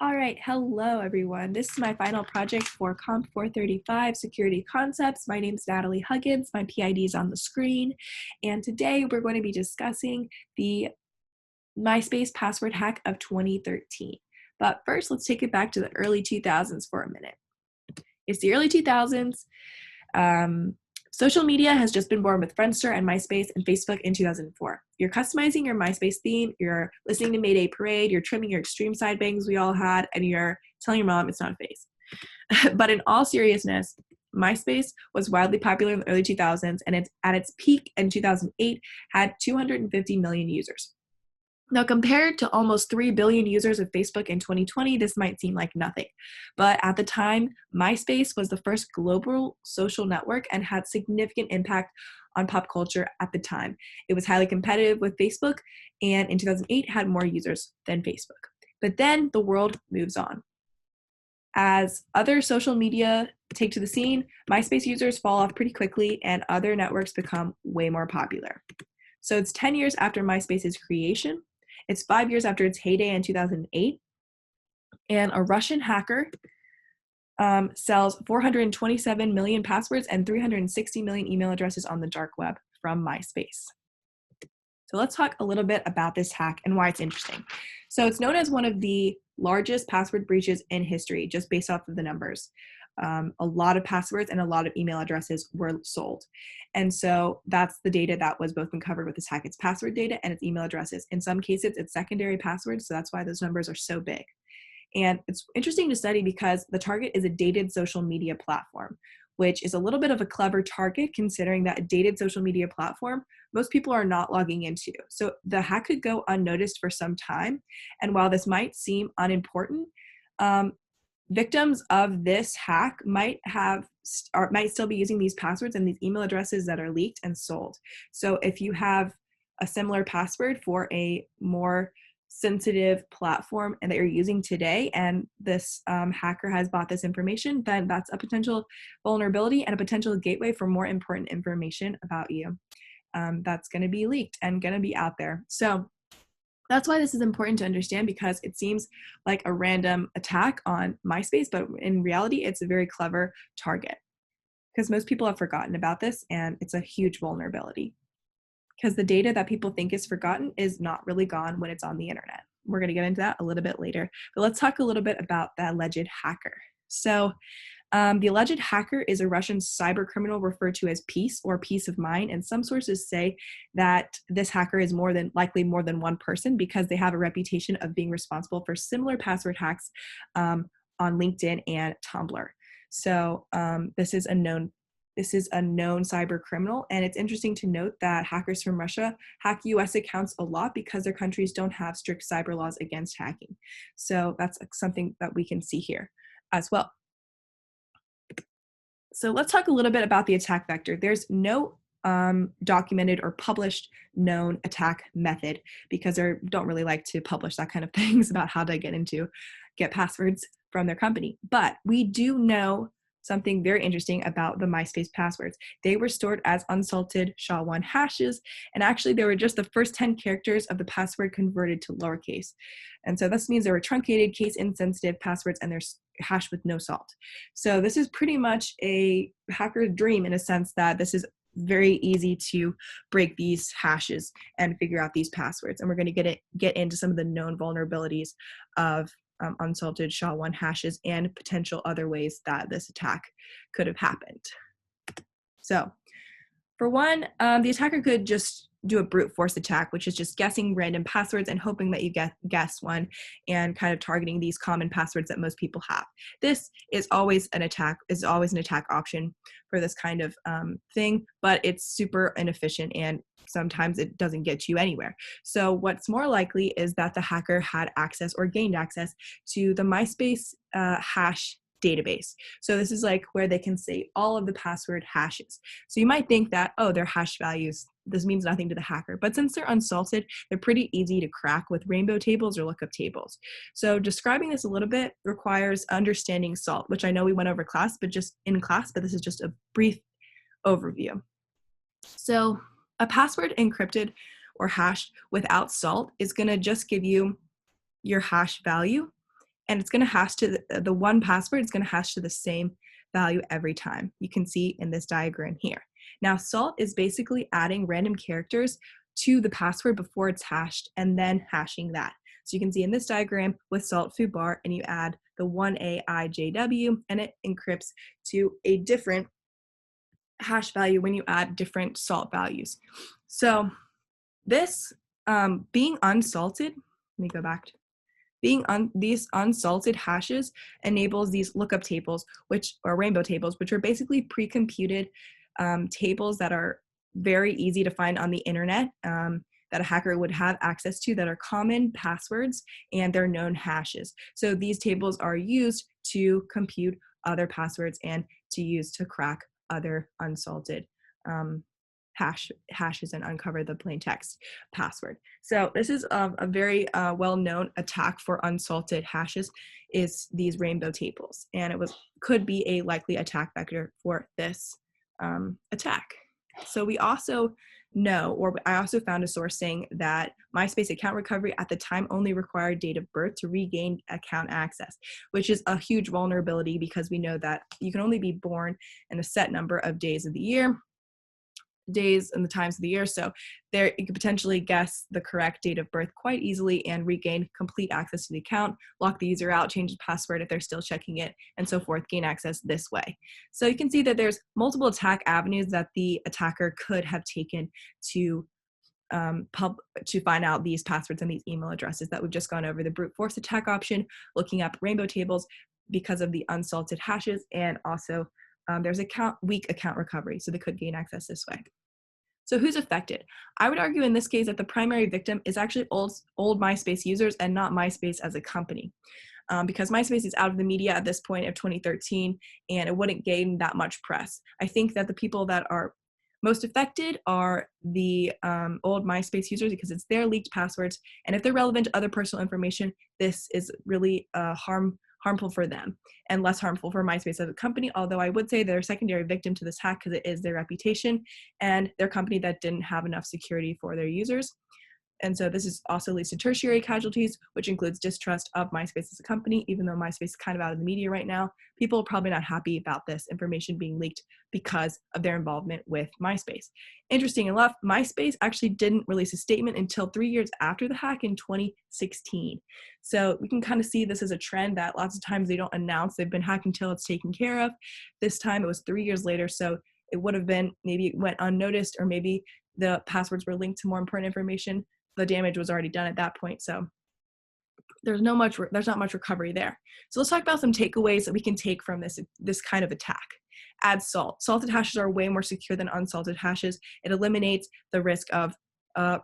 All right, hello everyone. This is my final project for Comp 435 Security Concepts. My name is Natalie Huggins. My PID is on the screen. And today we're going to be discussing the Myspace password hack of 2013. But first, let's take it back to the early 2000s for a minute. It's the early 2000s. Social media has just been born with Friendster and MySpace and Facebook in 2004. You're customizing your MySpace theme, you're listening to Mayday Parade, you're trimming your extreme side bangs we all had, and you're telling your mom it's not a phase. But in all seriousness, MySpace was wildly popular in the early 2000s, and it's at its peak in 2008 had 250 million users. Now, compared to almost 3 billion users of Facebook in 2020, this might seem like nothing. But at the time, MySpace was the first global social network and had significant impact on pop culture at the time. It was highly competitive with Facebook, and in 2008 had more users than Facebook. But then the world moves on. As other social media take to the scene, MySpace users fall off pretty quickly and other networks become way more popular. So it's 10 years after MySpace's creation. It's 5 years after its heyday in 2008, and a Russian hacker sells 427 million passwords and 360 million email addresses on the dark web from MySpace. So let's talk a little bit about this hack and why it's interesting. So it's known as one of the largest password breaches in history, just based off of the numbers. A lot of passwords and a lot of email addresses were sold. And so that's the data that was both uncovered with this hack. It's password data and it's email addresses. In some cases, it's secondary passwords, so that's why those numbers are so big. And it's interesting to study because the target is a dated social media platform, which is a little bit of a clever target considering that a dated social media platform, most people are not logging into. So the hack could go unnoticed for some time. And while this might seem unimportant, victims of this hack might still be using these passwords and these email addresses that are leaked and sold. So if you have a similar password for a more sensitive platform and that you're using today, and this hacker has bought this information, then that's a potential vulnerability and a potential gateway for more important information about you that's going to be leaked and going to be out there. So that's why this is important to understand, because it seems like a random attack on MySpace, but in reality, it's a very clever target because most people have forgotten about this, and it's a huge vulnerability because the data that people think is forgotten is not really gone when it's on the internet. We're going to get into that a little bit later, but let's talk a little bit about the alleged hacker. So the alleged hacker is a Russian cyber criminal referred to as Peace or Peace of Mind, and some sources say that this hacker is likely more than one person because they have a reputation of being responsible for similar password hacks on LinkedIn and Tumblr. So this is a known cyber criminal, and it's interesting to note that hackers from Russia hack US accounts a lot because their countries don't have strict cyber laws against hacking. So that's something that we can see here as well. So let's talk a little bit about the attack vector. There's no documented or published known attack method because they don't really like to publish that kind of things about how to get passwords from their company. But we do know something very interesting about the MySpace passwords. They were stored as unsalted SHA-1 hashes, and actually they were just the first 10 characters of the password converted to lowercase. And so this means they were truncated, case-insensitive passwords, and they're hashed with no salt. So this is pretty much a hacker's dream in a sense that this is very easy to break these hashes and figure out these passwords. And we're going to get into some of the known vulnerabilities of unsalted SHA-1 hashes and potential other ways that this attack could have happened. So for one, the attacker could just do a brute force attack, which is just guessing random passwords and hoping that you guess one and kind of targeting these common passwords that most people have. This is always an attack option for this kind of thing, but it's super inefficient and sometimes it doesn't get you anywhere. So what's more likely is that the hacker had access or gained access to the MySpace hash database. So this is like where they can say all of the password hashes. So you might think that, oh, they're hash values, this means nothing to the hacker. But since they're unsalted, they're pretty easy to crack with rainbow tables or lookup tables. So describing this a little bit requires understanding salt, which I know we went over but this is just a brief overview. So a password encrypted or hashed without salt is going to just give you your hash value, and it's going to hash to the one password is going to hash to the same value every time. You can see in this diagram here. Now, salt is basically adding random characters to the password before it's hashed and then hashing that. So you can see in this diagram with salt foo bar, and you add the 1AIJW, and it encrypts to a different hash value when you add different salt values. So this being unsalted, let me go back to these unsalted hashes enables these lookup tables, or rainbow tables, which are basically pre-computed tables that are very easy to find on the internet, that a hacker would have access to, that are common passwords and they're known hashes. So these tables are used to compute other passwords and to use to crack other unsalted hashes and uncover the plain text password. So this is a very well-known attack for unsalted hashes, is these rainbow tables, and it could be a likely attack vector for this attack. So we also know, or I also found a source saying that Myspace account recovery at the time only required date of birth to regain account access, which is a huge vulnerability because we know that you can only be born in a set number of days of the year, days and the times of the year. So there you could potentially guess the correct date of birth quite easily and regain complete access to the account, lock the user out, change the password if they're still checking it, and so forth, gain access this way. So you can see that there's multiple attack avenues that the attacker could have taken to find out these passwords and these email addresses that we've just gone over. The brute force attack option, looking up rainbow tables because of the unsalted hashes, and also there's weak account recovery, so they could gain access this way. So who's affected? I would argue in this case that the primary victim is actually old Myspace users and not Myspace as a company, because Myspace is out of the media at this point of 2013, and it wouldn't gain that much press. I think that the people that are most affected are the old Myspace users, because it's their leaked passwords, and if they're relevant to other personal information, this is really harmful for them and less harmful for Myspace as a company, although I would say they're a secondary victim to this hack because it is their reputation and their company that didn't have enough security for their users. And so this is also leads to tertiary casualties, which includes distrust of Myspace as a company. Even though Myspace is kind of out of the media right now, people are probably not happy about this information being leaked because of their involvement with Myspace. Interesting enough, Myspace actually didn't release a statement until 3 years after the hack in 2016. So we can kind of see this as a trend that lots of times they don't announce they've been hacked until it's taken care of. This time it was 3 years later, so it would have been, maybe it went unnoticed, or maybe the passwords were linked to more important information. The damage was already done at that point, so there's not much recovery there. So let's talk about some takeaways that we can take from this kind of attack. Add salt. Salted hashes are way more secure than unsalted hashes. It eliminates the risk of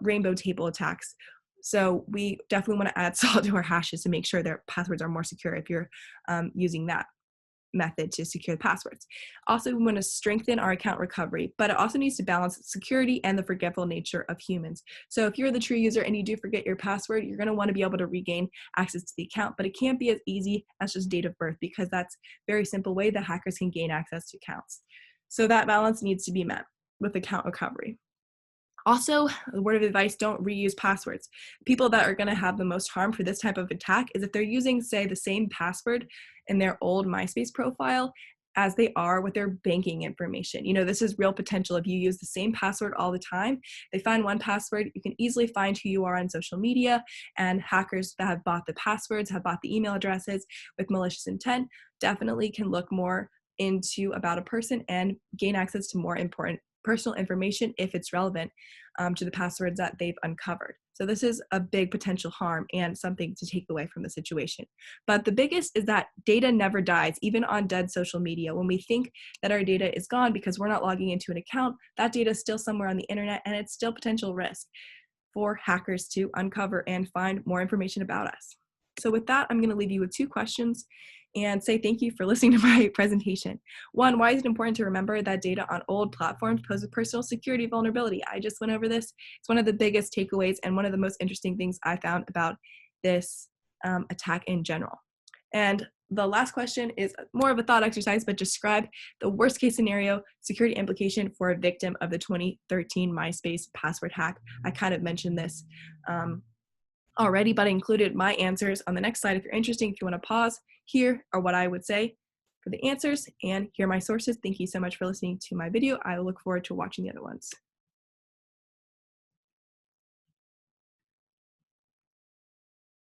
rainbow table attacks. So we definitely want to add salt to our hashes to make sure their passwords are more secure if you're using that method to secure the passwords. Also, we want to strengthen our account recovery, but it also needs to balance security and the forgetful nature of humans. So if you're the true user and you do forget your password, you're going to want to be able to regain access to the account, but it can't be as easy as just date of birth, because that's a very simple way that hackers can gain access to accounts. So that balance needs to be met with account recovery. Also, a word of advice, don't reuse passwords. People that are going to have the most harm for this type of attack is if they're using, say, the same password in their old Myspace profile as they are with their banking information. You know, this is real potential. If you use the same password all the time, they find one password, you can easily find who you are on social media, and hackers that have bought the passwords, have bought the email addresses with malicious intent, definitely can look more about a person and gain access to more important personal information if it's relevant to the passwords that they've uncovered. So this is a big potential harm and something to take away from the situation. But the biggest is that data never dies, even on dead social media. When we think that our data is gone because we're not logging into an account, that data is still somewhere on the internet, and it's still potential risk for hackers to uncover and find more information about us. So with that, I'm going to leave you with 2 questions and say thank you for listening to my presentation. 1, why is it important to remember that data on old platforms poses personal security vulnerability? I just went over this. It's one of the biggest takeaways and one of the most interesting things I found about this attack in general. And the last question is more of a thought exercise, but describe the worst case scenario security implication for a victim of the 2013 Myspace password hack. I kind of mentioned this already, but I included my answers on the next slide if you're interested. If you want to pause, here are what I would say for the answers, and here are my sources. Thank you so much for listening to my video. I look forward to watching the other ones.